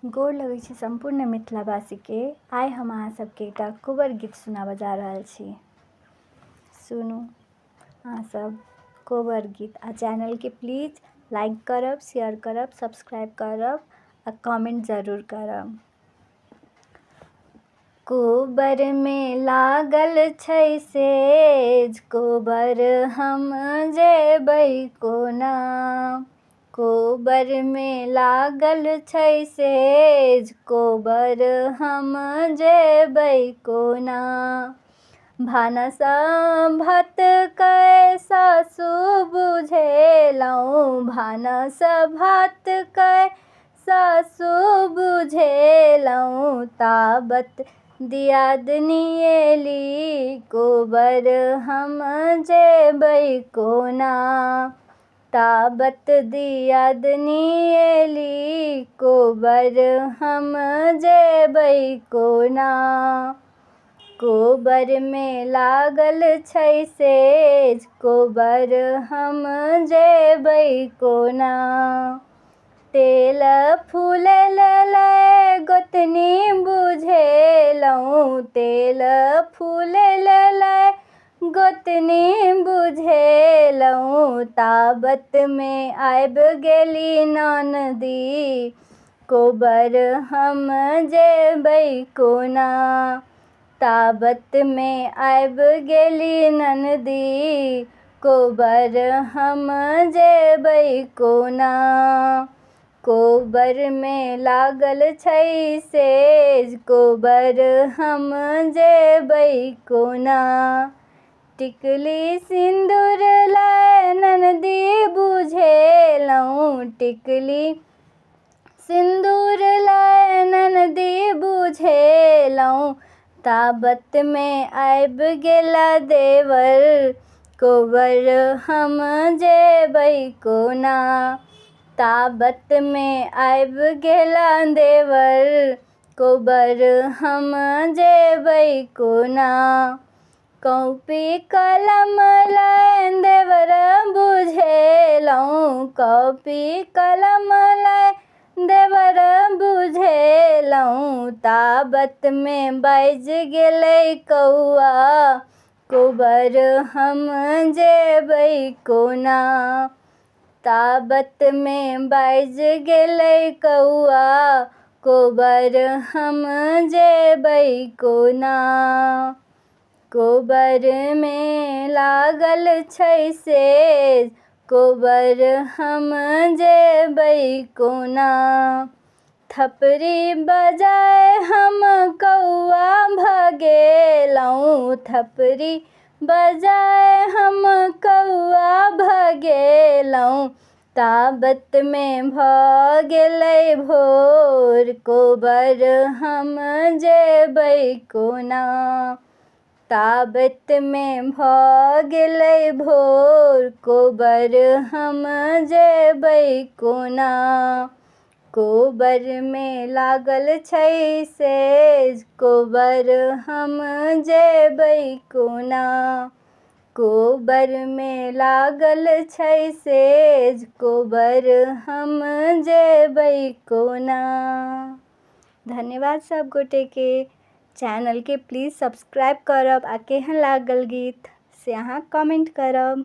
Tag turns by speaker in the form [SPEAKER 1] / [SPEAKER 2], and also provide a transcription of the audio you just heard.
[SPEAKER 1] गोर लगै छी संपूर्ण मिथिलावासी के। आइ हम अहाँ सबके एकटा कोबर गीत सुनाबऽ जा रहल छी। सुनू अहाँ सब कोबर गीत आ चैनल के प्लीज लाइक करब, शेयर करब, सब्सक्राइब करब आ कमेंट जरूर करब। कोबर में लागल छै सेज, कोबर हम जेबै कोना। कोबर में लागल छै सेज, कोबर हम जेबै कोना। भानस भात कै सासु बुझेलहुँ, भानस भात कै सासु बुझेलहुँ। ताबत दियादनी एली, कोबर हम जेबै कोना। ताबत दियादनी एली, कोबर हम जेबै कोना। कोबर में लागल छै सेज, कोबर हम जेबै कोना। तेल फूलल लै गोतनी बुझेलहुँ, तेल फूलल लै गोतनी बुझेलहुँ। ताबत में आबि गेली ननदी, कोबर हम जेबै कोना। ताबत में आबि गेली ननदी, कोबर हम जेबै कोना। कोबर में लागल छै सेज, कोबर हम जेबै कोना। टिकली सिंदूर लै ननदी बुझेलहुँ, टिकली सिंदूर लै ननदी बुझेलहुँ। ताबत में आबि गेला देवर, कोबर हम जेबै कोना। ताबत में आबि गेला देवर, कोबर हम जेबै कोना। कॉपी कलम लै देवर बुझेलहुँ, कॉपी कलम लै देवर बुझेलहुँ। ताबत में बाजि गेलै कौआ, कोबर हम जेबै कोना। ताबत में बाजि गेलै कौआ, कोबर हम जेबै कोना। कोबर में लागल छै सेज, कोबर हम जेबै कोना। थपरी बजाए हम कौआ भगेलहुँ, थपरी बजाए हम कौआ भगेलहुँ। ताबत में भऽ गेलै भोर, कोबर हम जेबै कोना। ताबत में भऽ गेलै भोर, कोबर हम जेबै कोना। कोबर में लागल छै सेज, कोबर हम जेबै कोना। कोबर में लागल छै सेज, कोबर हम जेबै कोना। धन्यवाद सब गोटे के। चैनल के प्लीज सब्सक्राइब करब आ केहन लागल गीत से अहाँ कमेंट करब।